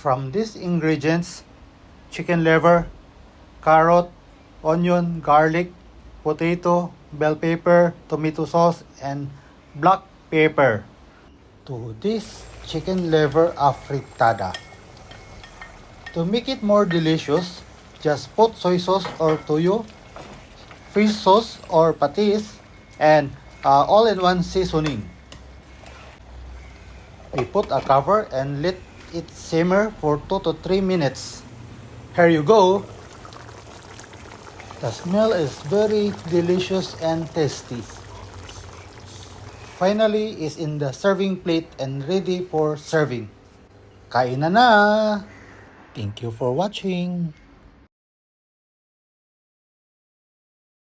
from these ingredients: chicken liver, carrot, onion, garlic, potato, bell pepper, tomato sauce, and black pepper. To this chicken liver afritada. To make it more delicious, just put soy sauce or toyo, fish sauce or patis, and all-in-one seasoning. We put a cover and let it simmer for 2 to 3 minutes. Here you go. The smell is very delicious and tasty. Finally is in the serving plate and ready for serving. Kain na na! Thank you for watching.